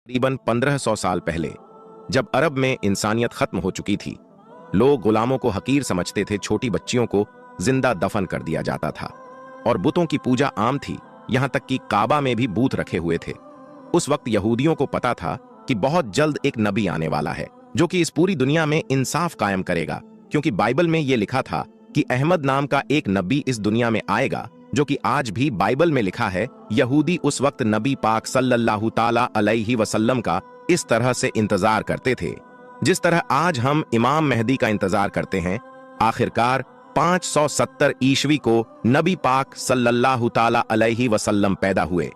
तकरीबन 1500 साल पहले, जब अरब में इंसानियत खत्म हो चुकी थी, लोग गुलामों को हकीर समझते थे। छोटी बच्चियों को जिंदा दफन कर दिया जाता था और बुतों की पूजा आम थी। यहां तक कि काबा में भी बूत रखे हुए थे। उस वक्त यहूदियों को पता था कि बहुत जल्द एक नबी आने वाला है जो कि इस पूरी दुनिया में इंसाफ कायम करेगा, क्योंकि बाइबल में यह लिखा था कि अहमद नाम का एक नबी इस दुनिया में आएगा, जो कि आज भी बाइबल में लिखा है। यहूदी उस वक्त नबी पाक सल्लल्लाहु ताला अलैहि वसल्लम का इस तरह से इंतजार करते थे जिस तरह आज हम इमाम मेहदी का इंतजार करते हैं। आखिरकार 570 ईस्वी को नबी पाक सल्लल्लाहु ताला अलैहि वसल्लम पैदा हुए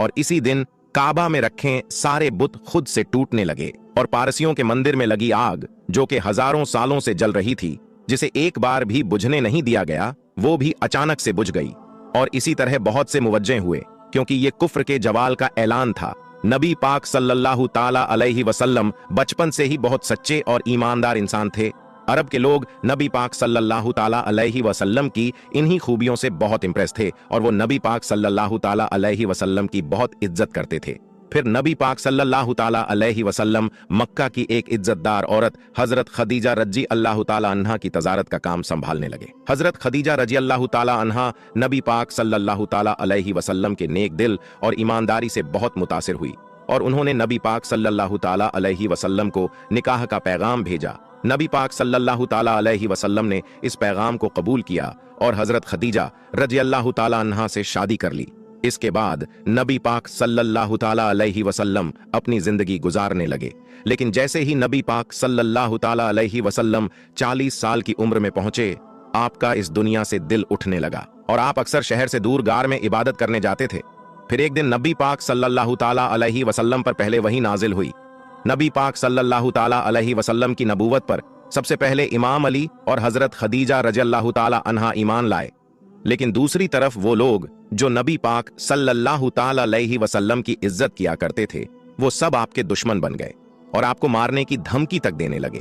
और इसी दिन काबा में रखे सारे बुत खुद से टूटने लगे और पारसियों के मंदिर में लगी आग, जो कि हजारों सालों से जल रही थी, जिसे एक बार भी बुझने नहीं दिया गया, वो भी अचानक से बुझ गई। और इसी तरह बहुत से मुवज्जे हुए, क्योंकि ये कुफ्र के जवाल का ऐलान था। नबी पाक सल्लल्लाहु ताला अलैहि वसल्लम बचपन से ही बहुत सच्चे और ईमानदार इंसान थे। अरब के लोग नबी पाक सल्लल्लाहु ताला अलैहि वसल्लम की इन्हीं खूबियों से बहुत इंप्रेस थे और वो नबी पाक सल्लल्लाहु ताला अलैहि वसल्लम की बहुत इज्जत करते थे। फिर नबी पाक सल्लल्लाहु ताला अलैहि वसल्लम मक्का की एक इज्जतदार औरत हजरत खदीजा रजी अल्लाह ताला अन्हा की तजारत का काम संभालने लगे। हजरत खदीजा रजी अल्लाह ताला अन्हा नबी पाक सल्लल्लाहु ताला अलैहि वसल्लम के नेक दिल और ईमानदारी से बहुत मुतासिर हुई और उन्होंने नबी पाक सल्लल्लाहु ताला अलैहि वसल्लम को निकाह का पैगाम भेजा। नबी पाक सल्लल्लाहु ताला अलैहि वसल्लम ने इस पैगाम को कबूल किया और हजरत खदीजा रजी अल्लाह ताला अन्हा से शादी कर ली। इसके बाद नबी पाक सल्लल्लाहु ताला अलैहि वसल्लम अपनी जिंदगी गुजारने लगे। लेकिन जैसे ही नबी पाक सल्लल्लाहु ताला अलैहि वसल्लम 40 साल की उम्र में पहुंचे, आपका इस दुनिया से दिल उठने लगा और आप अक्सर शहर से दूर गार में इबादत करने जाते थे। फिर एक दिन नबी पाक सल्लल्लाहु ताला अलैहि वसल्लम पर पहले वही नाजिल हुई। नबी पाक सल्लल्लाहु ताला अलैहि वसल्लम की नबूवत पर सबसे पहले इमाम अली और हजरत खदीजा रज़ियल्लाहु ताला अन्हा ईमान लाए। लेकिन दूसरी तरफ वो लोग जो नबी पाक सल्लल्लाहु ताला अलैहि वसल्लम की इज्जत किया करते थे, वो सब आपके दुश्मन बन गए और आपको मारने की धमकी तक देने लगे।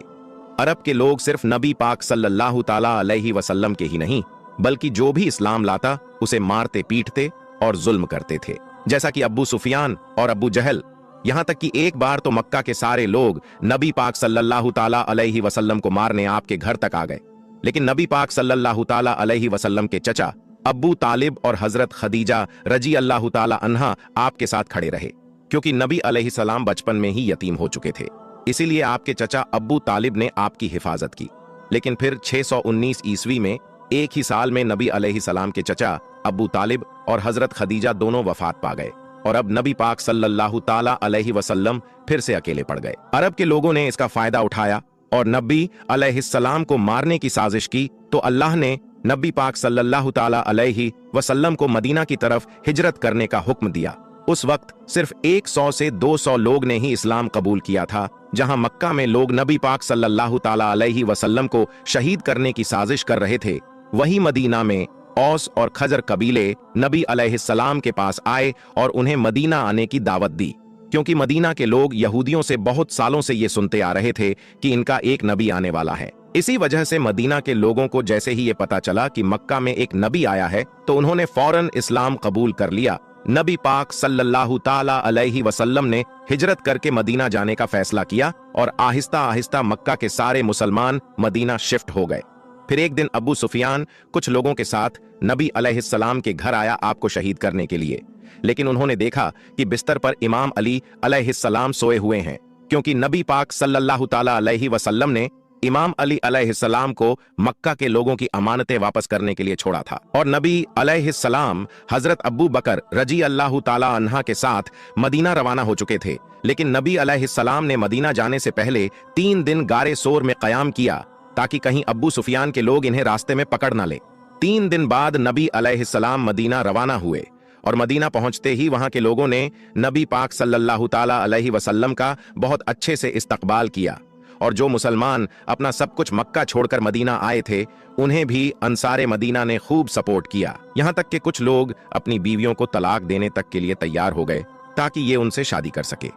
अरब के लोग सिर्फ नबी पाक सल्लल्लाहु ताला अलैहि वसल्लम के ही नहीं, बल्कि जो भी इस्लाम लाता उसे मारते पीटते और जुल्म करते थे, जैसा कि अब्बू सुफियान और अब्बू जहल। यहां तक कि एक बार तो मक्का के सारे लोग नबी पाक सल्लल्लाहु ताला अलैहि वसल्लम को मारने आपके घर तक आ गए। लेकिन नबी पाक सल्लल्लाहु ताला अलैहि वसल्लम के चचा अब्बू तालिब और हजरत खदीजा रजी अल्लाह ताला अन्हा आपके साथ खड़े रहे, क्योंकि नबी अलैहि सलाम बचपन में ही यतीम हो चुके थे। इसीलिए आपके चचा अब्बू तालिब ने आपकी हिफाजत की। लेकिन फिर 619 ईस्वी में एक ही साल में नबी अलैहि सलाम के चचा अब्बू तालिब और हजरत खदीजा दोनों वफात पा गए और अब नबी पाक सल्लल्लाहु ताला अलैहि वसल्लम फिर से अकेले पड़ गए। अरब के लोगों ने इसका फायदा उठाया और नबी अलैहिस्सलाम को मारने की साजिश की, तो अल्लाह ने नबी पाक सल्लल्लाहु ताला अलैहि वसल्लम को मदीना की तरफ हिजरत करने का हुक्म दिया। उस वक्त सिर्फ 100 से 200 लोग ने ही इस्लाम कबूल किया था। जहां मक्का में लोग नबी पाक सल्लल्लाहु ताला अलैहि वसल्लम को शहीद करने की साजिश कर रहे थे, वही मदीना में औस और खजर कबीले नबी अलैहिस्सलाम के पास आए और उन्हें मदीना आने की दावत दी, क्योंकि मदीना के लोग यहूदियों से बहुत सालों से ये सुनते आ रहे थे कि इनका एक नबी आने वाला है। इसी वजह से मदीना के लोगों को जैसे ही ये पता चला कि मक्का में एक नबी आया है, तो उन्होंने फौरन इस्लाम कबूल कर लिया। नबी पाक सल्लल्लाहु ताला अलैहि वसल्लम ने हिजरत करके मदीना जाने का फैसला किया और आहिस्ता आहिस्ता मक्का के सारे मुसलमान मदीना शिफ्ट हो गए। फिर एक दिन अबू सुफियान कुछ लोगों के साथ नबी अलैहिस्सलाम के घर आया आपको शहीद करने के लिए। लेकिन उन्होंने देखा कि बिस्तर पर इमाम अली अलैहिस्सलाम सोए हुए हैं, क्योंकि नबी पाक सल्लल्लाहु ताला अलैहि वसल्लम ने इमाम अली अलैहिस्सलाम को मक्का के लोगों की अमानतें वापस करने के लिए छोड़ा था और नबी अलैहिस्सलाम हजरत अब्बू बकर रजी अल्लाह ताला अन्हा के साथ मदीना रवाना हो चुके थे। लेकिन नबी अलैहिस्सलाम ने मदीना जाने से पहले 3 दिन गारे सोर में कयाम किया, ताकि कहीं अब्बू सुफियान के लोग इन्हें रास्ते में पकड़ ना ले। 3 दिन बाद नबी अलैहिस्सलाम मदीना रवाना हुए और मदीना पहुंचते ही वहां के लोगों ने नबी पाक सल्लल्लाहु ताला अलैहि वसल्लम का बहुत अच्छे से इस्तकबाल किया और जो मुसलमान अपना सब कुछ मक्का छोड़कर मदीना आए थे, उन्हें भी अंसारे मदीना ने खूब सपोर्ट किया। यहां तक कि कुछ लोग अपनी बीवियों को तलाक देने तक के लिए तैयार हो गए ताकि ये उनसे शादी कर सके।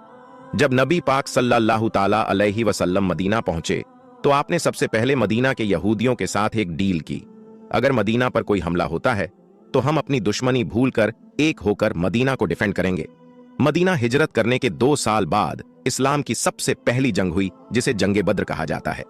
जब नबी पाक सल्लल्लाहु ताला अलैहि वसल्लम मदीना पहुंचे, तो आपने सबसे पहले मदीना के यहूदियों के साथ एक डील की। अगर मदीना पर कोई हमला होता है तो हम अपनी दुश्मनी भूलकर एक होकर मदीना को डिफेंड करेंगे। मदीना हिजरत करने के 2 साल बाद इस्लाम की सबसे पहली जंग हुई, जिसे जंगे बद्र कहा जाता है।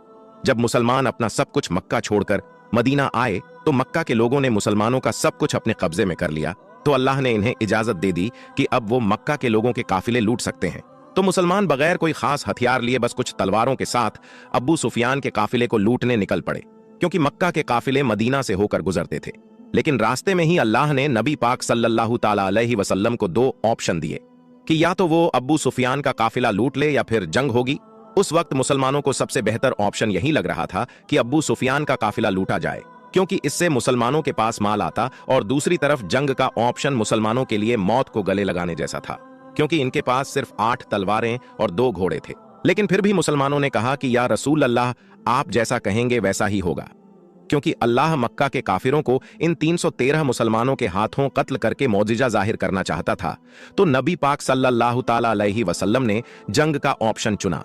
जब मुसलमान अपना सब कुछ मक्का छोड़कर मदीना आए तो मक्का के लोगों ने मुसलमानों का सब कुछ अपने कब्जे में कर लिया। तो अल्लाह ने इन्हें इजाजत दे दी कि अब वो मक्का के लोगों के काफिले लूट सकते हैं। तो मुसलमान बगैर कोई खास हथियार लिए बस कुछ तलवारों के साथ अब्बू सुफियान के काफिले को लूटने निकल पड़े, क्योंकि मक्का के काफिले मदीना से होकर गुजरते थे। लेकिन रास्ते में ही अल्लाह ने नबी पाक सल्लल्लाहु ताला अलैहि वसल्लम को 2 ऑप्शन दिए कि या तो वो अब्बू सुफियान का काफिला लूट ले या फिर जंग होगी। उस वक्त मुसलमानों को सबसे बेहतर ऑप्शन यही लग रहा था कि अब्बू सुफियान का काफिला लूटा जाए, क्योंकि इससे मुसलमानों के पास माल आता, और दूसरी तरफ जंग का ऑप्शन मुसलमानों के लिए मौत को गले लगाने जैसा था, क्योंकि इनके पास सिर्फ 8 तलवारें और 2 घोड़े थे। लेकिन फिर भी मुसलमानों ने कहा कि या रसूल अल्लाह, आप जैसा कहेंगे वैसा ही होगा, क्योंकि अल्लाह मक्का के काफिरों को इन 313 मुसलमानों के हाथों कत्ल करके मौजिजा जाहिर करना चाहता था। तो नबी पाक सल्लल्लाहु ताला अलैहि वसल्लम ने जंग का ऑप्शन चुना।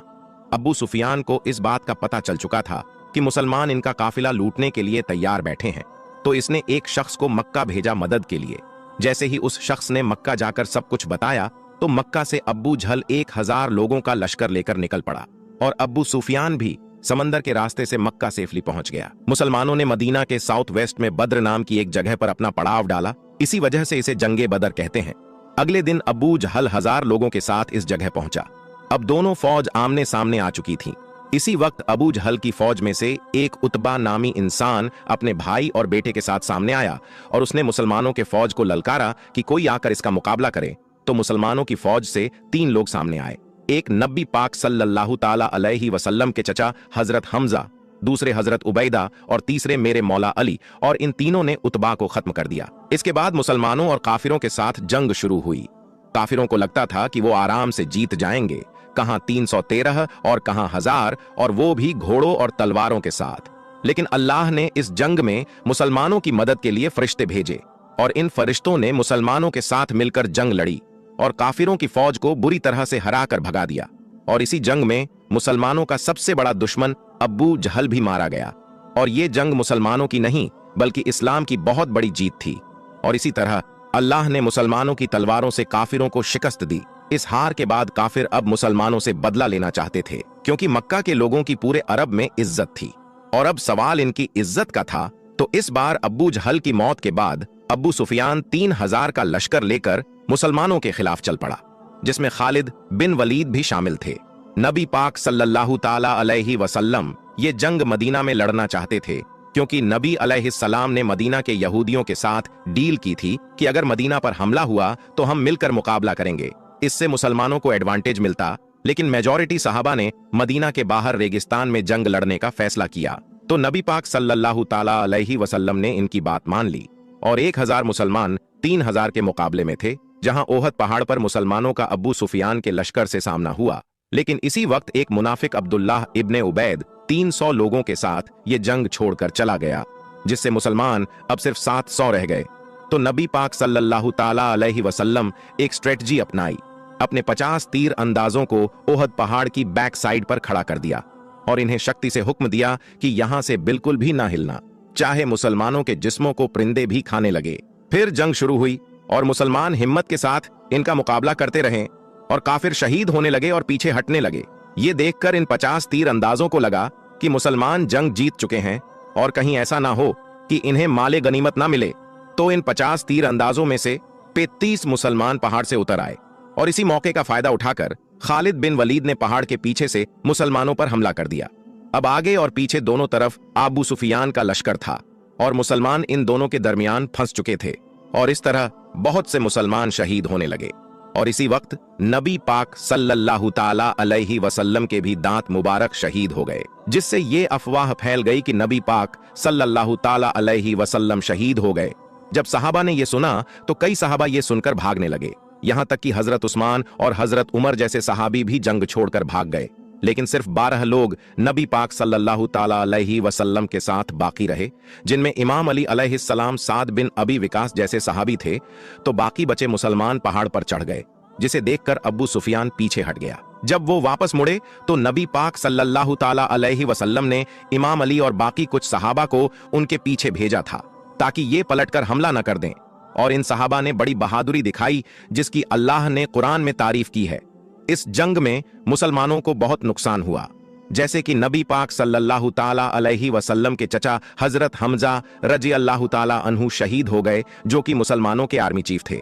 अब्बू सुफियान को इस बात का पता चल चुका था कि मुसलमान इनका काफिला लूटने के लिए तैयार बैठे हैं, तो इसने एक शख्स को मक्का भेजा मदद के लिए। जैसे ही उस शख्स ने मक्का जाकर सब कुछ बताया तो मक्का से अब्बू झल 1000 लोगों का लश्कर लेकर निकल पड़ा, और अब्बू सुफियान भी समंदर के रास्ते से मक्का सेफली पहुंच गया। मुसलमानों ने मदीना के साउथ वेस्ट में बद्र नाम की एक जगह पर अपना पड़ाव डाला, इसी वजह से इसे जंगे बदर कहते हैं। अगले दिन अब्बू जहल 1000 लोगों के साथ इस जगह पहुंचा। अब दोनों फौज आमने सामने आ चुकी थीं। इसी वक्त अबू जहल की फौज में से एक उतबा नामी इंसान अपने भाई और बेटे के साथ सामने आया, और उसने मुसलमानों के फौज को ललकारा कि कोई आकर इसका मुकाबला करे। तो मुसलमानों की फौज से 3 लोग सामने आए। एक नबी पाक सल्लल्लाहु ताला अलैहि वसल्लम के चचा हजरत हमजा, दूसरे हजरत उबैदा और तीसरे मेरे मौला अली, और इन तीनों ने उतबा को खत्म कर दिया। इसके बाद मुसलमानों और काफिरों के साथ जंग शुरू हुई। काफिरों को लगता था कि वो आराम से जीत जाएंगे, कहां 313 और कहां 1000, और वो भी घोड़ों और तलवारों के साथ। लेकिन अल्लाह ने इस जंग में मुसलमानों की मदद के लिए फरिश्ते भेजे, और इन फरिश्तों ने मुसलमानों के साथ मिलकर जंग लड़ी और काफिरों की फौज को बुरी तरह से हराकर भगा दिया। और इसी जंग में मुसलमानों का सबसे बड़ा दुश्मन अब्बू जहल भी मारा गया। और ये जंग मुसलमानों की नहीं बल्कि इस्लाम की बहुत बड़ी जीत थी। और इसी तरह अल्लाह ने मुसलमानों की तलवारों से काफिरों को शिकस्त दी। इस हार के बाद काफिर अब मुसलमानों से बदला लेना चाहते थे, क्योंकि मक्का के लोगों की पूरे अरब में इज्जत थी, और अब सवाल इनकी इज्जत का था। तो इस बार अब्बू जहल की मौत के बाद अब्बू सुफियान 3000 का लश्कर लेकर मुसलमानों के खिलाफ चल पड़ा, जिसमें खालिद बिन वलीद भी शामिल थे। नबी पाक सल्लल्लाहु ताला अलैहि वसल्लम ये जंग मदीना में लड़ना चाहते थे, क्योंकि नबी अलैहिस्सलाम ने मदीना के यहूदियों के साथ डील की थी कि अगर मदीना पर हमला हुआ तो हम मिलकर मुकाबला करेंगे। इससे मुसलमानों को एडवांटेज मिलता। लेकिन मेजॉरिटी सहाबा ने मदीना के बाहर रेगिस्तान में जंग लड़ने का फैसला किया। तो नबी पाक सल्लल्लाहु ताला अलैहि वसल्लम ने इनकी बात मान ली, और 1000 मुसलमान 3000 के मुकाबले में थे, जहां ओहद पहाड़ पर मुसलमानों का अब्बू सुफियान के लश्कर से सामना हुआ। लेकिन इसी वक्त एक मुनाफिक अब्दुल्लाह इब्ने उबैद 300 लोगों के साथ ये जंग छोड़कर चला गया, जिससे मुसलमान अब सिर्फ 700 रह गए। तो नबी पाक सल्लल्लाहु ताला अलैहि वसल्लम एक स्ट्रेटजी अपनाई। अपने 50 तीर अंदाजों को ओहद पहाड़ की बैक साइड पर खड़ा कर दिया, और इन्हें शक्ति से हुक्म दिया कि यहां से बिल्कुल भी ना हिलना, चाहे मुसलमानों के जिस्मों को परिंदे भी खाने लगे। फिर जंग शुरू हुई, और मुसलमान हिम्मत के साथ इनका मुकाबला करते रहे, और काफिर शहीद होने लगे और पीछे हटने लगे। ये देखकर इन 50 तीर अंदाजों को लगा कि मुसलमान जंग जीत चुके हैं, और कहीं ऐसा ना हो कि इन्हें माले गनीमत ना मिले। तो इन 50 तीर अंदाजों में से 35 मुसलमान पहाड़ से उतर आए, और इसी मौके का फायदा उठाकर खालिद बिन वलीद ने पहाड़ के पीछे से मुसलमानों पर हमला कर दिया। अब आगे और पीछे दोनों तरफ अबू सुफियान का लश्कर था, और मुसलमान इन दोनों के दरमियान फंस चुके थे, और इस तरह बहुत से मुसलमान शहीद होने लगे। और इसी वक्त नबी पाक सल्लल्लाहु ताला अलैहि वसल्लम के भी दांत मुबारक शहीद हो गए, जिससे ये अफवाह फैल गई कि नबी पाक सल्लल्लाहु ताला अलैहि वसल्लम शहीद हो गए। जब सहाबा ने यह सुना तो कई सहाबा ये सुनकर भागने लगे, यहां तक कि हजरत उस्मान और हजरत उमर जैसे सहाबी भी जंग छोड़कर भाग गए। लेकिन सिर्फ 12 लोग नबी पाक सल्लल्लाहु ताला अलैहि वसल्लम के साथ बाकी रहे, जिनमें इमाम अली अलैहिस्सलाम, साद बिन अबी विकास जैसे सहाबी थे। तो बाकी बचे मुसलमान पहाड़ पर चढ़ गए, जिसे देखकर अब्बू सुफियान पीछे हट गया। जब वो वापस मुड़े तो नबी पाक सल्लल्लाहु ताला अलैहि वसल्लम ने इमाम अली और बाकी कुछ सहाबा को उनके पीछे भेजा था, ताकि ये पलटकर हमला न कर दें। और इन सहाबा ने बड़ी बहादुरी दिखाई जिसकी अल्लाह ने कुरान में तारीफ की है। इस जंग में मुसलमानों को बहुत नुकसान हुआ, जैसे कि नबी पाक सल्लल्लाहु ताला अलैहि वसल्लम के चचा हजरत हमजा रजी अल्लाह ताला अन्हु शहीद हो गए, जो कि मुसलमानों के आर्मी चीफ थे।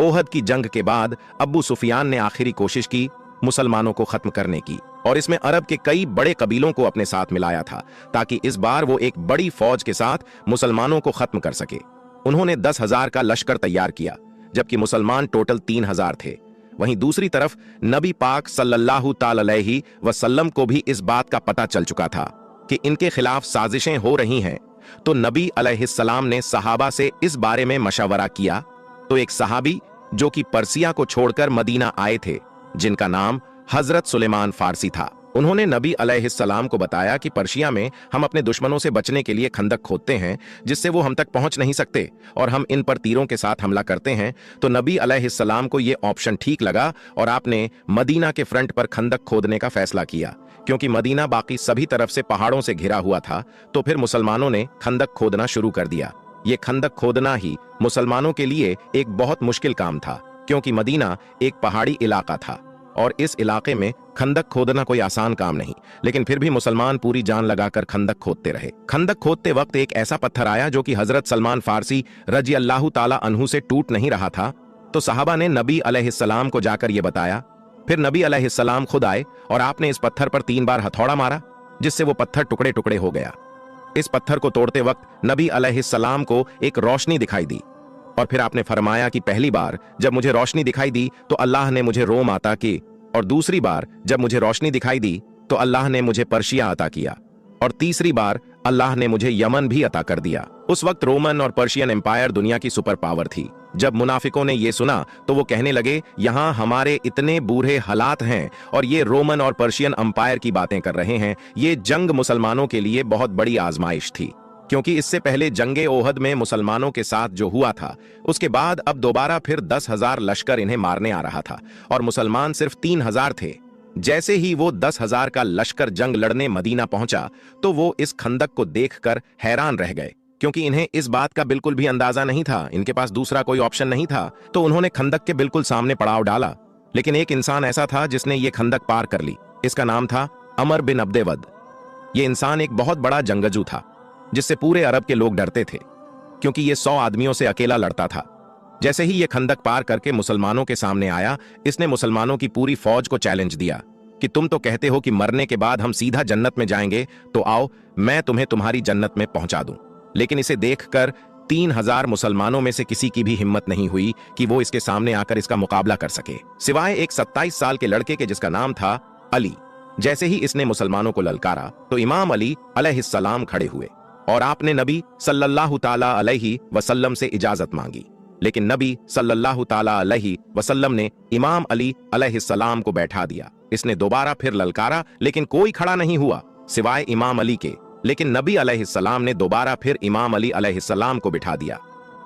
ओहद की जंग के बाद अब्बू सुफियान ने आखिरी कोशिश की मुसलमानों को खत्म करने की, और इसमें अरब के कई बड़े कबीलों को अपने साथ मिलाया था ताकि इस बार वो एक बड़ी फौज के साथ मुसलमानों को खत्म कर सके। उन्होंने 10,000 का लश्कर तैयार किया, जबकि मुसलमान टोटल 3,000 थे। वहीं दूसरी तरफ नबी पाक सल्लल्लाहु ताला अलैहि वसल्लम को भी इस बात का पता चल चुका था कि इनके खिलाफ साजिशें हो रही हैं, तो नबी अलैहिस्सलाम ने सहाबा से इस बारे में मशवरा किया। तो एक सहाबी जो कि पर्सिया को छोड़कर मदीना आए थे, जिनका नाम हजरत सुलेमान फारसी था, उन्होंने नबी अलैहिस्सलाम को बताया कि पर्शिया में हम अपने दुश्मनों से बचने के लिए खंदक खोदते हैं जिससे वो हम तक पहुंच नहीं सकते, और हम इन पर तीरों के साथ हमला करते हैं। तो नबी अलैहिस्सलाम को ये ऑप्शन ठीक लगा और आपने मदीना के फ्रंट पर खंदक खोदने का फैसला किया, क्योंकि मदीना बाकी सभी तरफ से पहाड़ों से घिरा हुआ था। तो फिर मुसलमानों ने खंदक खोदना शुरू कर दिया। ये खंदक खोदना ही मुसलमानों के लिए एक बहुत मुश्किल काम था, क्योंकि मदीना एक पहाड़ी इलाका था और इस इलाके में खंदक खोदना कोई आसान काम नहीं। लेकिन फिर भी मुसलमान पूरी जान लगाकर खंदक खोदते रहे। खंदक खोदते वक्त एक ऐसा पत्थर आया जो कि हजरत सलमान फारसी रजी अल्लाह ताला अन्हु से टूट नहीं रहा था। तो सहाबा ने नबी अलैहिस्सलाम को जाकर यह बताया। फिर नबी अलैहिस्सलाम खुद आए और आपने इस पत्थर पर 3 बार हथौड़ा मारा, जिससे वो पत्थर टुकड़े टुकड़े हो गया। इस पत्थर को तोड़ते वक्त नबी अलैहिस्सलाम को एक रोशनी दिखाई दी, और फिर आपने फरमाया कि पहली बार जब मुझे रोशनी दिखाई दी तो अल्लाह ने मुझे रोम अता की, और दूसरी बार जब मुझे रोशनी दिखाई दी तो अल्लाह ने मुझे पर्शिया अता किया, और तीसरी बार अल्लाह ने मुझे यमन भी अता कर दिया। उस वक्त रोमन और पर्शियन एम्पायर दुनिया की सुपर पावर थी। जब मुनाफिकों ने यह सुना तो वो कहने लगे, यहां हमारे इतने बुरे हालात हैं और ये रोमन और पर्शियन एम्पायर की बातें कर रहे हैं। ये जंग मुसलमानों के लिए बहुत बड़ी आजमाइश थी, क्योंकि इससे पहले जंगे ओहद में मुसलमानों के साथ जो हुआ था, उसके बाद अब दोबारा फिर 10,000 लश्कर इन्हें मारने आ रहा था, और मुसलमान सिर्फ 3,000 थे। जैसे ही वो 10,000 का लश्कर जंग लड़ने मदीना पहुंचा तो वो इस खंदक को देखकर हैरान रह गए, क्योंकि इन्हें इस बात का बिल्कुल भी अंदाजा नहीं था, इनके पास दूसरा कोई ऑप्शन नहीं था। तो उन्होंने खंदक के बिल्कुल सामने पड़ाव डाला, लेकिन एक इंसान ऐसा था जिसने ये खंदक पार कर ली। इसका नाम था अमर बिन अब्दे वद। ये इंसान एक बहुत बड़ा जंगजू था, जिससे पूरे अरब के लोग डरते थे, क्योंकि ये 100 आदमियों से अकेला लड़ता था। जैसे ही ये खंदक पार करके मुसलमानों के सामने आया, इसने मुसलमानों की पूरी फौज को चैलेंज दिया कि तुम तो कहते हो कि मरने के बाद हम सीधा जन्नत में जाएंगे, तो आओ मैं तुम्हें तुम्हारी जन्नत में पहुंचा दूं। लेकिन इसे देखकर 3,000 मुसलमानों में से किसी की भी हिम्मत नहीं हुई कि वो इसके सामने आकर इसका मुकाबला कर सके, सिवाय एक 27 साल के लड़के के जिसका नाम था अली। जैसे ही इसने मुसलमानों को ललकारा तो इमाम अली अलैहिस्सलाम खड़े हुए और आपने नबी सल्लल्लाहु ताला अलैहि वसल्लम से इजाजत मांगी। लेकिन नबी सल्लल्लाहु ताला अलैहि वसल्लम ने इमाम अली अलैहिस्सलाम को बैठा दिया। इसने दोबारा फिर ललकारा, लेकिन कोई खड़ा नहीं हुआ सिवाय इमाम अली के। लेकिन नबी अलैहिस्सलाम ने दोबारा फिर इमाम अली अलैहिस्सलाम को बिठा दिया।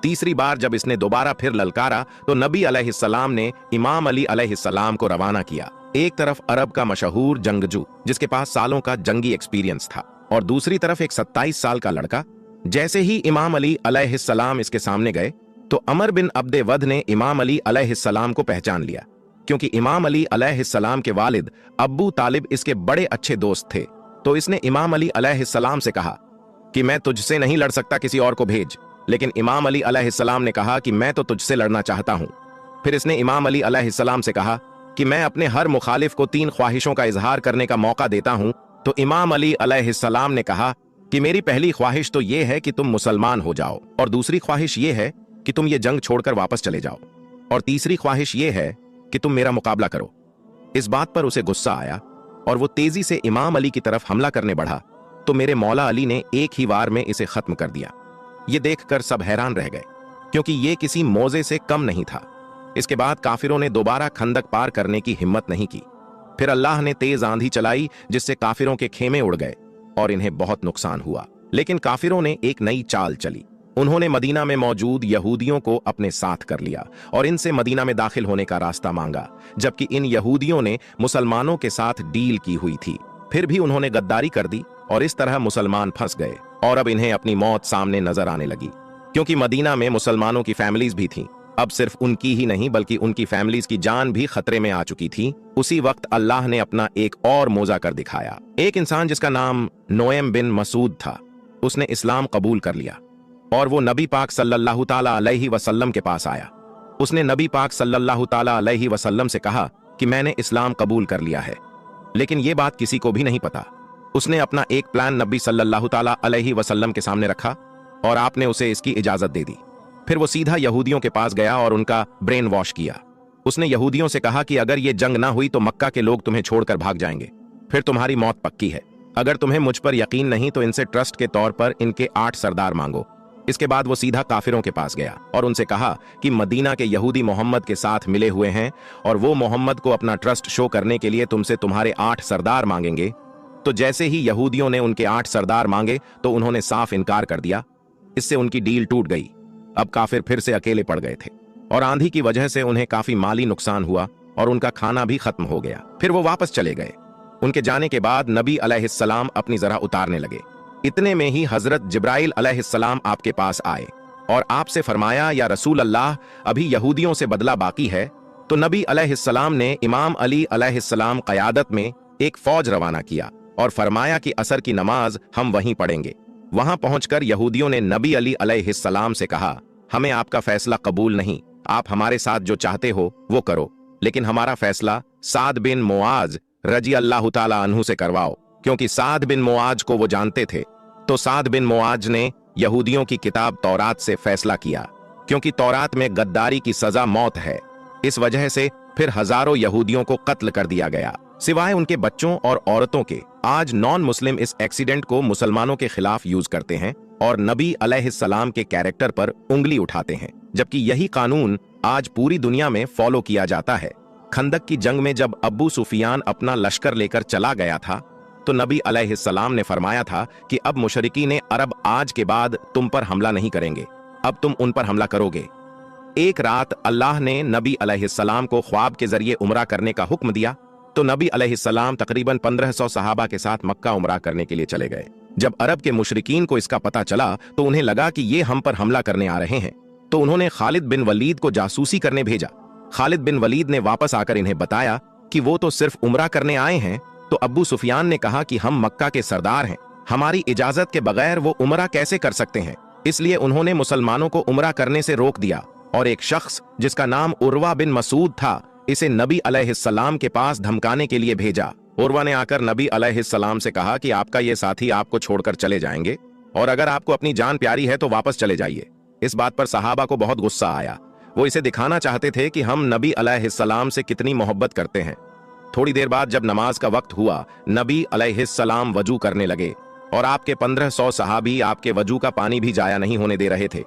तीसरी बार जब इसने दोबारा फिर ललकारा तो नबी अलैहिस्सलाम ने इमाम अली अलैहिस्सलाम को रवाना किया। एक तरफ अरब का मशहूर जंगजू जिसके पास सालों का जंगी एक्सपीरियंस था, और दूसरी तरफ एक 27 साल का लड़का। जैसे ही इमाम अली अलैहिस्सलाम इसके सामने गए तो अमर बिन अब्दे वद ने इमाम अली अलैहिस्सलाम को पहचान लिया, क्योंकि इमाम अली अलैहिस्सलाम के वालिद अब्बू तालिब इसके बड़े अच्छे दोस्त थे। तो इसने इमाम अली अलैहिस्सलाम से कहा कि मैं तुझसे नहीं लड़ सकता, किसी और को भेज। लेकिन इमाम अली अलैहिस्सलाम ने कहा कि मैं तो तुझसे लड़ना चाहता हूं। फिर इसने इमाम अली अलैहिस्सलाम से कहा कि मैं अपने हर मुखालिफ को 3 ख्वाहिशों का इजहार करने का मौका देता हूं। तो इमाम अली अलैहिस्सलाम ने कहा कि मेरी पहली ख्वाहिश तो यह है कि तुम मुसलमान हो जाओ, और दूसरी ख्वाहिश यह है कि तुम ये जंग छोड़कर वापस चले जाओ, और तीसरी ख्वाहिश यह है कि तुम मेरा मुकाबला करो। इस बात पर उसे गुस्सा आया और वो तेजी से इमाम अली की तरफ हमला करने बढ़ा, तो मेरे मौला अली ने एक ही वार में इसे खत्म कर दिया। ये देखकर सब हैरान रह गए, क्योंकि ये किसी मौजे से कम नहीं था। इसके बाद काफिरों ने दोबारा खंदक पार करने की हिम्मत नहीं की। फिर अल्लाह ने तेज आंधी चलाई, जिससे काफिरों के खेमे उड़ गए और इन्हें बहुत नुकसान हुआ। लेकिन काफिरों ने एक नई चाल चली। उन्होंने मदीना में मौजूद यहूदियों को अपने साथ कर लिया और इनसे मदीना में दाखिल होने का रास्ता मांगा, जबकि इन यहूदियों ने मुसलमानों के साथ डील की हुई थी। फिर भी उन्होंने गद्दारी कर दी और इस तरह मुसलमान फंस गए और अब इन्हें अपनी मौत सामने नजर आने लगी, क्योंकि मदीना में मुसलमानों की फैमिलीज भी थीं। अब सिर्फ उनकी ही नहीं बल्कि उनकी फैमिलीज की जान भी खतरे में आ चुकी थी। उसी वक्त अल्लाह ने अपना एक और मौजा कर दिखाया। एक इंसान जिसका नाम नोएम बिन मसूद था, उसने इस्लाम कबूल कर लिया और वो नबी पाक सल्लल्लाहु ताला अलैहि वसल्लम के पास आया। उसने नबी पाक सल्लल्लाहु ताला अलैहि वसल्लम से कहा कि मैंने इस्लाम कबूल कर लिया है, लेकिन ये बात किसी को भी नहीं पता। उसने अपना एक प्लान नबी सल्लल्लाहु ताला अलैहि वसल्लम के सामने रखा और आपने उसे इसकी इजाजत दे दी। फिर वो सीधा यहूदियों के पास गया और उनका ब्रेन वॉश किया। उसने यहूदियों से कहा कि अगर ये जंग ना हुई तो मक्का के लोग तुम्हें छोड़कर भाग जाएंगे, फिर तुम्हारी मौत पक्की है। अगर तुम्हें मुझ पर यकीन नहीं तो इनसे ट्रस्ट के तौर पर इनके 8 सरदार मांगो। इसके बाद वो सीधा काफिरों के पास गया और उनसे कहा कि मदीना के यहूदी मोहम्मद के साथ मिले हुए हैं और वो मोहम्मद को अपना ट्रस्ट शो करने के लिए तुमसे तुम्हारे 8 सरदार मांगेंगे। तो जैसे ही यहूदियों ने उनके 8 सरदार मांगे तो उन्होंने साफ इनकार कर दिया। इससे उनकी डील टूट गई। अब काफिर फिर से अकेले पड़ गए थे और आंधी की वजह से उन्हें काफी माली नुकसान हुआ और उनका खाना भी खत्म हो गया। फिर वो वापस चले गए। उनके जाने के बाद नबी अलैहिस्सलाम अपनी जरा उतारने लगे। इतने में ही हजरत जिब्राइल अलैहिस्सलाम आपके पास आए और आपसे फरमाया, या रसूल अल्लाह, अभी यहूदियों से बदला बाकी है। तो नबी अलैहिस्सलाम ने इमाम अली अलैहिस्सलाम क़यादत में एक फौज रवाना किया और फरमाया कि असर की नमाज हम वहीं पढ़ेंगे। वहां पहुंचकर यहूदियों ने नबी अली अलैहिस्सलाम से कहा, हमें आपका फैसला कबूल नहीं, आप हमारे साथ जो चाहते हो वो करो, लेकिन हमारा फैसला साद बिन मुआज रजी अल्लाह ताला अन्हु से करवाओ, क्योंकि साद बिन मुआज को वो जानते थे। तो साद बिन मुआज ने यहूदियों की किताब तौरात से फैसला किया, क्योंकि तौरात में गद्दारी की सजा मौत है। इस वजह से फिर हजारों यहूदियों को कत्ल कर दिया गया, सिवाय उनके बच्चों और औरतों के। आज नॉन मुस्लिम इस एक्सीडेंट को मुसलमानों के खिलाफ यूज करते हैं और नबी अलैहिस्सलाम के कैरेक्टर पर उंगली उठाते हैं, जबकि यही कानून आज पूरी दुनिया में फॉलो किया जाता है। खंदक की जंग में जब अब्बू सुफियान अपना लश्कर लेकर चला गया था तो नबी अलैहिस्सलाम ने फरमाया था कि अब मुशरिकीन अरब आज के बाद तुम पर हमला नहीं करेंगे, अब तुम उन पर हमला करोगे। एक रात अल्लाह ने नबी अलैहिस्सलाम को ख्वाब के जरिए उमरा करने का हुक्म दिया, तो नबी अलैहिस्सलाम तकरीबन 1500 सहाबा के साथ मक्का उमरा करने के लिए चले गए। जब अरब के मुशरिकीन को इसका पता चला तो उन्हें लगा कि ये हम पर हमला करने आ रहे हैं, तो उन्होंने खालिद बिन वलीद को जासूसी करने भेजा। खालिद बिन वलीद ने वापस आकर इन्हें बताया कि वो तो सिर्फ उमरा करने आए हैं। तो अब्बू सुफियान ने कहा कि हम मक्का के सरदार हैं, हमारी इजाजत के बगैर वो उमरा कैसे कर सकते हैं। इसलिए उन्होंने मुसलमानों को उमरा करने से रोक दिया और एक शख्स जिसका नाम उर्वा बिन मसूद था, इसे नबी अलैहिस्सलाम के पास धमकाने के लिए भेजा। उर्वा ने आकर नबी अलैहिस्सलाम से कहा कि आपका ये साथी आपको छोड़कर चले जाएंगे और अगर आपको अपनी जान प्यारी है तो वापस चले जाइए। इस बात पर सहाबा को बहुत गुस्सा आया। वो इसे दिखाना चाहते थे कि हम नबी अलैहिस्सलाम से कितनी मोहब्बत करते हैं। थोड़ी देर बाद जब नमाज का वक्त हुआ, नबी अलैहिस्सलाम वजू करने लगे और आपके 1500 सहाबी आपके वजू का पानी भी जाया नहीं होने दे रहे थे।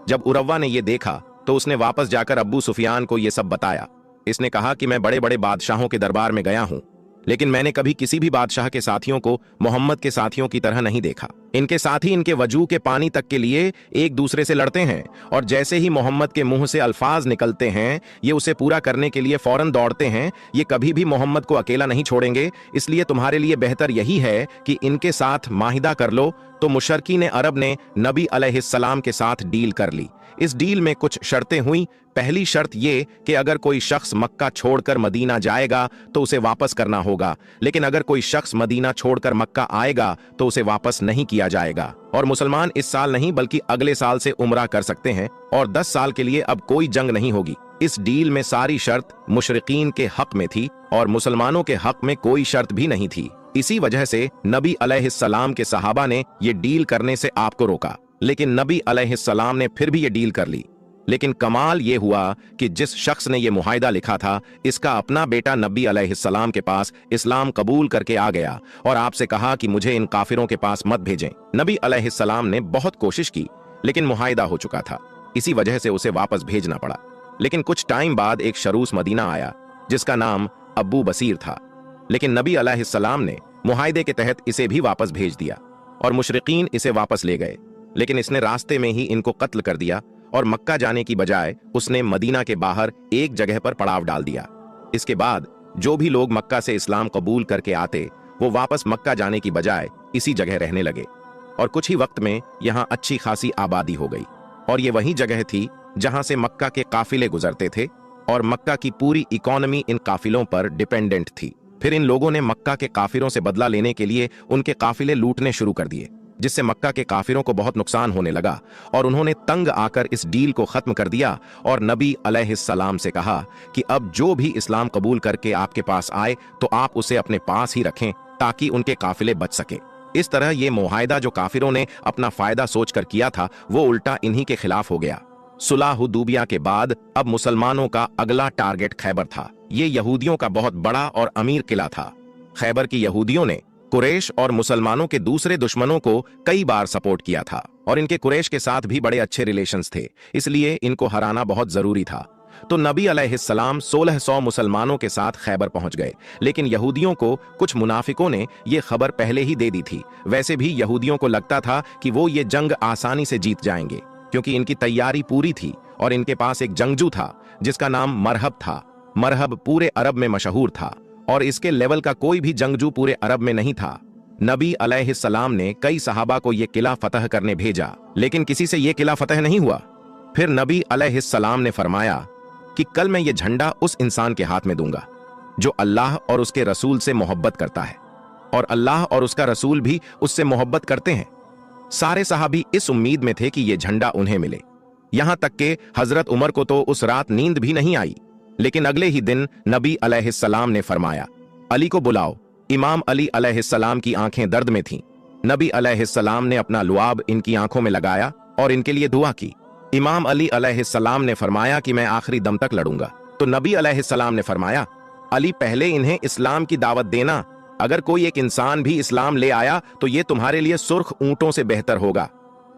जब उरवा ने यह देखा तो उसने वापस जाकर अब्बू सुफियान को यह सब बताया। इसने कहा कि मैं बड़े बड़े बादशाहों के दरबार में गया हूं, लेकिन मैंने कभी किसी भी बादशाह के साथियों को मोहम्मद के साथियों की तरह नहीं देखा। इनके साथी इनके वजू के पानी तक के लिए एक दूसरे से लड़ते हैं और जैसे ही मोहम्मद के मुंह से अल्फाज निकलते हैं ये उसे पूरा करने के लिए फौरन दौड़ते हैं। ये कभी भी मोहम्मद को अकेला नहीं छोड़ेंगे, इसलिए तुम्हारे लिए बेहतर यही है कि इनके साथ माहिदा कर लो। तो मुशरकीन अरब ने नबी अलैहिस्सलाम के साथ डील कर ली। इस डील में कुछ शर्तें हुई। पहली शर्त ये कि अगर कोई शख्स मक्का छोड़कर मदीना जाएगा तो उसे वापस करना होगा, लेकिन अगर कोई शख्स मदीना छोड़कर मक्का आएगा तो उसे वापस नहीं किया जाएगा। और मुसलमान इस साल नहीं बल्कि अगले साल से उम्रा कर सकते हैं और 10 साल के लिए अब कोई जंग नहीं होगी। इस डील में सारी शर्त मुशरिकीन के हक में थी और मुसलमानों के हक में कोई शर्त भी नहीं थी। इसी वजह से नबी अलैहिस्सलाम के सहाबा ने ये डील करने से आपको रोका, लेकिन नबी अलैहिस्सलाम ने फिर भी ये डील कर ली। लेकिन कमाल ये हुआ कि जिस शख्स ने ये मुआहिदा लिखा था इसका अपना बेटा नबी अलैहिस्सलाम के पास इस्लाम कबूल करके आ गया और आपसे कहा कि मुझे इन काफिरों के पास मत भेजें। नबी अलैहिस्सलाम ने बहुत कोशिश की लेकिन मुआहिदा हो चुका था, इसी वजह से उसे वापस भेजना पड़ा। लेकिन कुछ टाइम बाद एक शरूस मदीना आया जिसका नाम अब्बू बसीर था, लेकिन नबी अलैहिस्सलाम ने मुआहिदे के तहत इसे भी वापस भेज दिया और मुशरिकीन इसे वापस ले गए। लेकिन इसने रास्ते में ही इनको कत्ल कर दिया और मक्का जाने की बजाय उसने मदीना के बाहर एक जगह पर पड़ाव डाल दिया। इसके बाद जो भी लोग मक्का से इस्लाम कबूल करके आते वो वापस मक्का जाने की बजाय इसी जगह रहने लगे और कुछ ही वक्त में यहाँ अच्छी खासी आबादी हो गई। और ये वही जगह थी जहां से मक्का के काफिले गुजरते थे और मक्का की पूरी इकोनॉमी इन काफिलों पर डिपेंडेंट थी। फिर इन लोगों ने मक्का के काफिरों से बदला लेने के लिए उनके काफिले लूटने शुरू कर दिए, जिससे मक्का के काफिरों को बहुत नुकसान होने लगा और उन्होंने तंग आकर इस डील को खत्म कर दिया और नबी अलैहिस्सलाम से कहा कि अब जो भी इस्लाम कबूल करके आपके पास आए तो आप उसे अपने पास ही रखें ताकि उनके काफिले बच सके। इस तरह ये मुआहिदा जो काफिरों ने अपना फायदा सोचकर किया था वो उल्टा इन्हीं के खिलाफ हो गया। सुलह हुदैबिया के बाद अब मुसलमानों का अगला टारगेट खैबर था। ये यहूदियों का बहुत बड़ा और अमीर किला था। खैबर की यहूदियों ने कुरैश और मुसलमानों के दूसरे दुश्मनों को कई बार सपोर्ट किया था और इनके कुरैश के साथ भी बड़े अच्छे रिलेशंस थे, इसलिए इनको हराना बहुत जरूरी था। तो नबी अलैहिस्सलाम 1600 मुसलमानों के साथ खैबर पहुंच गए, लेकिन यहूदियों को कुछ मुनाफिकों ने यह खबर पहले ही दे दी थी। वैसे भी यहूदियों को लगता था कि वो ये जंग आसानी से जीत जाएंगे क्योंकि इनकी तैयारी पूरी थी और इनके पास एक जंगजू था जिसका नाम मरहब था। मरहब पूरे अरब में मशहूर था और इसके लेवल का कोई भी जंगजू पूरे अरब में नहीं था। नबी अलैहिस्सलाम ने कई सहाबा को यह किला फतह करने भेजा, लेकिन किसी से यह किला फतह नहीं हुआ। फिर नबी अलैहिस्सलाम ने फरमाया कि कल मैं ये झंडा उस इंसान के हाथ में दूंगा जो अल्लाह और उसके रसूल से मोहब्बत करता है और अल्लाह और उसका रसूल भी उससे मोहब्बत करते हैं। सारे सहाबी इस उम्मीद में थे कि यह झंडा उन्हें मिले। यहां तक कि हजरत उमर को तो उस रात नींद भी नहीं आई। लेकिन अगले ही दिन नबी अलैहिस्सलाम ने फरमाया, अली को बुलाओ। इमाम अली अलैहिस्सलाम की आंखें दर्द में थीं। नबी अलैहिस्सलाम ने अपना लुआब इनकी आंखों में लगाया और इनके लिए दुआ की। इमाम अली अलैहिस्सलाम ने फरमाया कि मैं आखिरी दम तक लड़ूंगा। तो नबी अलैहिस्सलाम ने फरमाया, अली पहले इन्हें इस्लाम की दावत देना। अगर कोई एक इंसान भी इस्लाम ले आया तो ये तुम्हारे लिए सुर्ख ऊंटों से बेहतर होगा।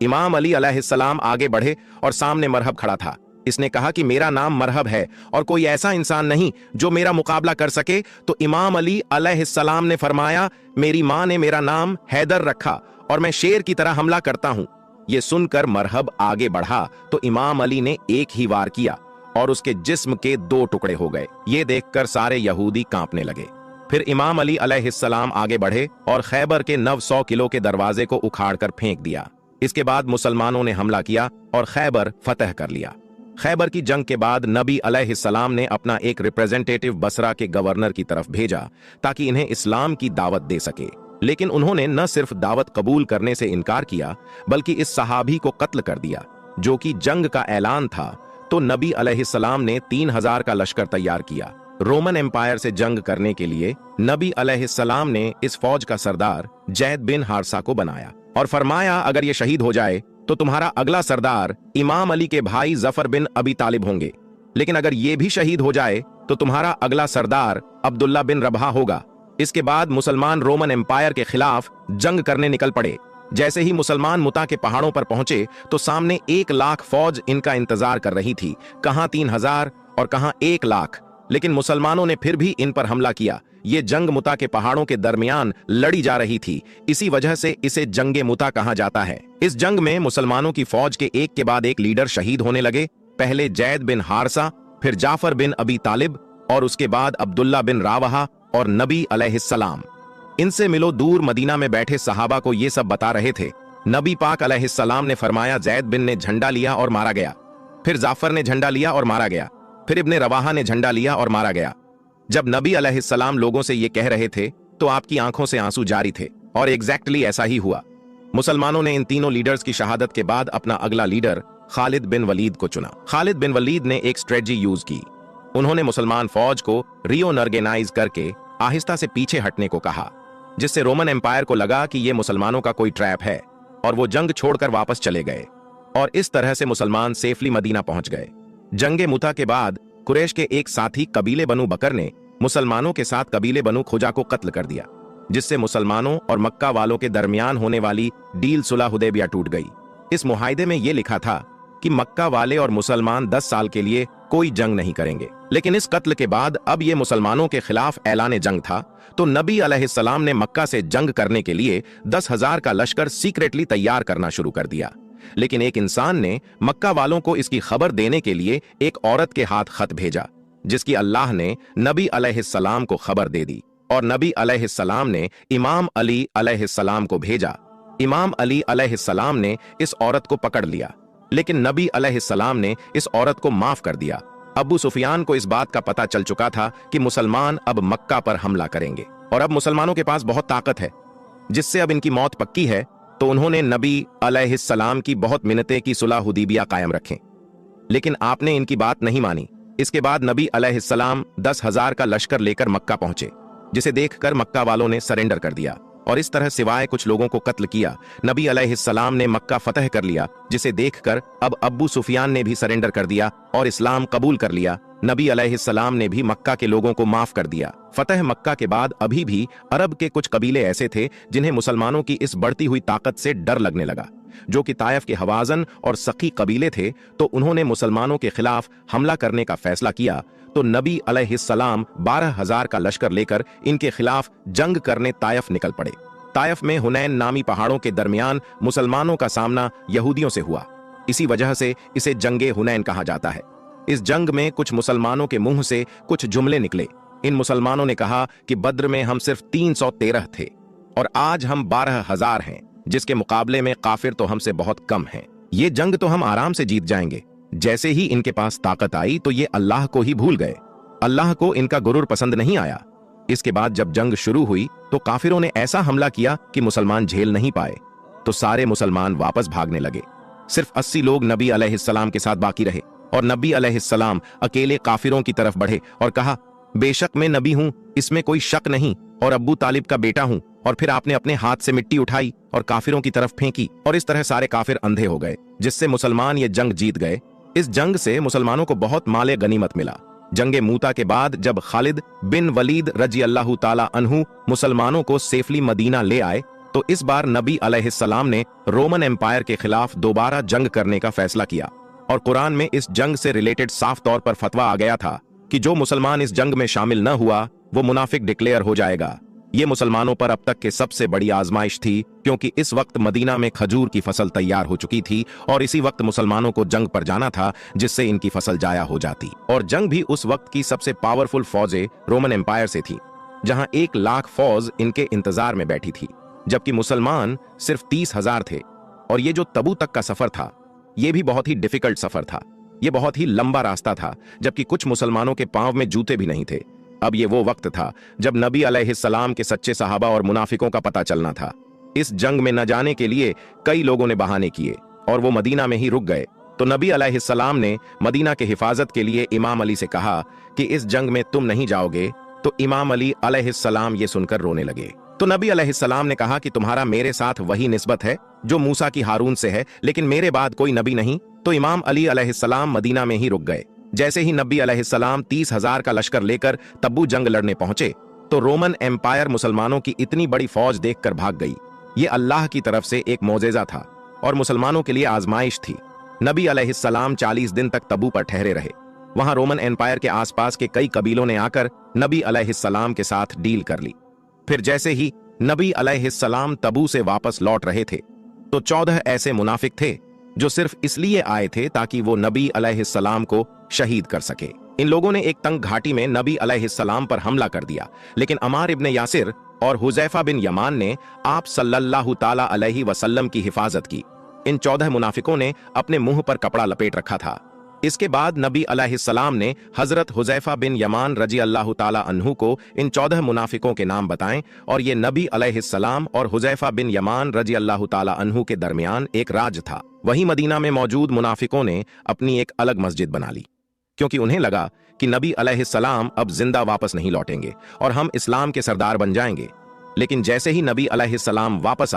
इमाम अली अलैहिस्सलाम आगे बढ़े और सामने मरहब खड़ा था। इसने कहा कि मेरा नाम मरहब है और कोई ऐसा इंसान नहीं जो मेरा मुकाबला कर सके। तो इमाम अली अलैहिस्सलाम ने फरमाया, मेरी मां ने मेरा नाम हैदर रखा और मैं शेर की तरह हमला करता हूं। यह सुनकर मरहब आगे बढ़ा तो इमाम अली ने एक ही वार किया और उसके जिस्म के 2 टुकड़े हो गए। ये देखकर सारे यहूदी कांपने लगे। फिर इमाम अली अलैहिस्सलाम आगे बढ़े और खैबर के 900 किलो के दरवाजे को उखाड़कर फेंक दिया। इसके बाद मुसलमानों ने हमला किया और खैबर फतह कर लिया। खैबर की जंग के बाद नबी अलैहिस्सलाम ने अपना एक रिप्रेजेंटेटिव बसरा के गवर्नर की तरफ भेजा ताकि इन्हें इस्लाम की दावत दे सके। लेकिन उन्होंने न सिर्फ दावत कबूल करने से इनकार किया बल्कि इस सहाबी को कत्ल कर दिया जो कि जंग का ऐलान था। तो नबी अलैहिस्सलाम ने 3000 का लश्कर तैयार किया। रोमन एम्पायर से जंग करने के लिए नबी अलैहिस्सलाम ने इस फौज का सरदार जैद बिन हारसा को बनाया और फरमाया, अगर ये शहीद हो जाए तो तुम्हारा अगला सरदार इमाम अली के भाई जफर बिन अबी तालिब होंगे, लेकिन अगर ये भी शहीद हो जाए तो तुम्हारा अगला सरदार अब्दुल्ला बिन रबहा होगा। इसके बाद मुसलमान रोमन एम्पायर के खिलाफ जंग करने निकल पड़े। जैसे ही मुसलमान मुता के पहाड़ों पर पहुंचे तो सामने 1 लाख फौज इनका इंतजार कर रही थी, कहां 3000 और कहां 1 लाख। लेकिन मुसलमानों ने फिर भी इन पर हमला किया। ये जंग मुता के पहाड़ों के दरमियान लड़ी जा रही थी, इसी वजह से इसे जंगे मुता कहा जाता है। इस जंग में मुसलमानों की फौज के एक के बाद एक लीडर शहीद होने लगे। पहले जैद बिन हारसा, फिर जाफर बिन अबी तालिब और उसके बाद अब्दुल्ला बिन रावहा और नबी अलैहिस्सलाम। इनसे मिलो दूर मदीना में बैठे सहाबा को ये सब बता रहे थे। नबी पाक अलैहिस्सलाम ने फरमाया, जैद बिन ने झंडा लिया और मारा गया। फिर जाफर ने झंडा लिया और मारा गया। फिर इब्ने रवाहा ने झंडा लिया और मारा गया। जब नबी अलैहिस्सलाम लोगों से ये कह रहे थे तो आपकी आंखों से आंसू जारी थे और एग्जैक्टली ऐसा ही हुआ। मुसलमानों ने इन तीनों लीडर्स की शहादत के बाद अपना अगला लीडर खालिद बिन वलीद को चुना। खालिद बिन वलीद ने एक स्ट्रेटजी यूज की। उन्होंने मुसलमान फौज को रिओनर्गेनाइज करके आहिस्ता से पीछे हटने को कहा, जिससे रोमन एम्पायर को लगा कि यह मुसलमानों का कोई ट्रैप है और वो जंग छोड़कर वापस चले गए और इस तरह से मुसलमान सेफली मदीना पहुंच गए। जंगे मुता के बाद कुरैश के एक साथी कबीले बनु बकर ने मुसलमानों के साथ कबीले बनु खुजा को कत्ल कर दिया, जिससे मुसलमानों और मक्का वालों के दरमियान होने वाली डील सुलह हुदैबिया टूट गई। इस मुआहिदे में यह लिखा था कि मक्का वाले और मुसलमान 10 साल के लिए कोई जंग नहीं करेंगे। लेकिन इस कत्ल के बाद अब यह मुसलमानों के खिलाफ ऐलान जंग था। तो नबी अलैहिस्सलाम ने मक्का से जंग करने के लिए 10,000 का लश्कर सीक्रेटली तैयार करना शुरू कर दिया। लेकिन एक इंसान ने मक्का वालों को इसकी खबर देने के लिए एक औरत के हाथ खत भेजा, जिसकी अल्लाह ने नबी अलैहिस्सलाम को खबर दे दी और नबी अलैहिस्सलाम ने इमाम अली अलैहिस्सलाम को भेजा। इमाम अली अलैहिस्सलाम ने इस औरत को पकड़ लिया, लेकिन नबी अलैहिस्सलाम ने इस औरत को माफ कर दिया। अबू सुफियान को इस बात का पता चल चुका था कि मुसलमान अब मक्का पर हमला करेंगे और अब मुसलमानों के पास बहुत ताकत है, जिससे अब इनकी मौत पक्की है। तो उन्होंने नबी अलैहिस्सलाम की बहुत मिन्नतें की सुलह हुदैबिया कायम रखें, लेकिन आपने इनकी बात नहीं मानी। इसके बाद नबी अलैहिस्सलाम 10,000 का लश्कर लेकर मक्का पहुंचे, जिसे देखकर मक्का वालों ने सरेंडर कर दिया और इस तरह सिवाय कुछ लोगों को कत्ल किया। नबी अलैहिस्सलाम ने मक्का फतह कर लिया, जिसे देखकर अब अब्बू सुफियान ने भी सरेंडर कर दिया और इस्लाम कबूल कर लिया। नबी अलैहिस्सलाम ने भी मक्का के लोगों को माफ कर दिया। फतह मक्का के बाद अभी भी अरब के कुछ कबीले ऐसे थे जिन्हें मुसलमानों की इस बढ़ती हुई ताकत से डर लगने लगा, जो कि ताइफ के हवाजन और सखी कबीले थे। तो उन्होंने मुसलमानों के खिलाफ हमला करने का फैसला किया। तो नबी अलैहिस्सलाम 12,000 का लश्कर लेकर इनके खिलाफ जंग करने ताइफ निकल पड़े। ताइफ में हुनैन नामी पहाड़ों के दरमियान मुसलमानों का सामना यहूदियों से हुआ। इसी वजह से इसे जंगे हुनैन कहा जाता है। इस जंग में कुछ मुसलमानों के मुंह से कुछ जुमले निकले। इन मुसलमानों ने कहा कि बद्र में हम सिर्फ 313 थे और आज हम 12,000 हैं, जिसके मुकाबले में काफिर तो हमसे बहुत कम हैं। ये जंग तो हम आराम से जीत जाएंगे। जैसे ही इनके पास ताकत आई तो ये अल्लाह को ही भूल गए। अल्लाह को इनका गुरूर पसंद नहीं आया। इसके बाद जब जंग शुरू हुई तो काफिरों ने ऐसा हमला किया कि मुसलमान झेल नहीं पाए, तो सारे मुसलमान वापस भागने लगे। सिर्फ 80 लोग नबी अलैहिस्सलाम के साथ बाकी रहे और नबी अलैहिस्सलाम अकेले काफिरों की तरफ बढ़े और कहा, बेशक मैं नबी हूं, इसमें कोई शक नहीं, और अब्बू तालिब का बेटा हूं। और फिर आपने अपने हाथ से मिट्टी उठाई और काफिरों की तरफ फेंकी और इस तरह सारे काफिर अंधे हो गए, जिससे मुसलमान ये जंग जीत गए। इस जंग से मुसलमानों को बहुत माले गनीमत मिला। जंगे मूता के बाद जब खालिद बिन वलीद रजी अल्लाह ताला अन्हु मुसलमानों को सेफली मदीना ले आए, तो इस बार नबी अलैहिस्सलाम ने रोमन एम्पायर के खिलाफ दोबारा जंग करने का फैसला किया और कुरान में इस जंग से रिलेटेड साफ तौर पर फतवा आ गया था कि जो मुसलमान इस जंग में शामिल न हुआ वो मुनाफिक डिक्लेयर हो जाएगा। ये मुसलमानों पर अब तक के सबसे बड़ी आजमाइश थी, क्योंकि इस वक्त मदीना में खजूर की फसल तैयार हो चुकी थी और इसी वक्त मुसलमानों को जंग पर जाना था, जिससे इनकी फसल जाया हो जाती। और जंग भी उस वक्त की सबसे पावरफुल फौजें रोमन एम्पायर से थी, जहां 1 लाख फौज इनके इंतजार में बैठी थी, जबकि मुसलमान सिर्फ 30,000 थे। और ये जो तबू तक का सफर था, ये भी बहुत ही डिफिकल्ट सफर था। ये बहुत ही लंबा रास्ता था, जबकि कुछ मुसलमानों के पांव में जूते भी नहीं थे। अब ये वो वक्त था जब नबी अलैहिस्सलाम के सच्चे सहाबा और मुनाफिकों का पता चलना था। इस जंग में न जाने के लिए कई लोगों ने बहाने किए और वो मदीना में ही रुक गए। तो नबी अलैहिस्सलाम ने मदीना के हिफाजत के लिए इमाम अली से कहा कि इस जंग में तुम नहीं जाओगे। तो इमाम अली अलैहिस्सलाम ये सुनकर रोने लगे। तो नबी अलैहिस्सलाम ने कहा कि तुम्हारा मेरे साथ वही निस्बत है जो मूसा की हारून से है, लेकिन मेरे बाद कोई नबी नहीं। तो इमाम अली अलैहिस्सलाम मदीना में ही रुक गए। जैसे ही नबी अलैहिस्सलाम 30,000 का लश्कर लेकर तब्बू जंग लड़ने पहुंचे, तो रोमन एम्पायर मुसलमानों की इतनी बड़ी फौज देखकर भाग गई। ये अल्लाह की तरफ से एक मोजेजा था और मुसलमानों के लिए आजमाइश थी। नबी अलैहिस्सलाम 40 दिन तक तब्बू पर ठहरे रहे। वहां रोमन एम्पायर के आसपास के कई कबीलों ने आकर नबी अलैहिस्सलाम के साथ डील कर ली। फिर जैसे ही नबी अलैहिस्सलाम तब्बू से वापस लौट रहे थे, तो 14 ऐसे मुनाफिक थे जो सिर्फ इसलिए आए थे ताकि वो नबी अलैहिस्सलाम को शहीद कर सके। इन लोगों ने एक तंग घाटी में नबी अलैहिस्सलाम पर हमला कर दिया, लेकिन अमार इब्न यासिर और हुजैफा बिन यमान ने आप सल्लल्लाहु ताला अलैहि वसल्लम की हिफाजत की। इन 14 मुनाफिकों ने अपने मुंह पर कपड़ा लपेट रखा था। इसके बाद नबी अलैहिस्सलाम ने हजरत हुजैफा बिन यमान रजी अल्लाह ताला अन्हु को इन 14 मुनाफिकों के नाम बताएं, और ये नबी अलैहिस्सलाम और हुजैफा बिन यमान रजी अल्लाह ताला अन्हु के दरमियान एक राज था। वहीं मदीना में मौजूद मुनाफिकों ने अपनी एक अलग मस्जिद बना ली, क्योंकि उन्हें लगा कि नबी अलैहिस्सलाम अब जिंदा वापस नहीं लौटेंगे और हम इस्लाम के सरदार बन जाएंगे। लेकिन जैसे ही नबी अलैहिस्सलाम वापस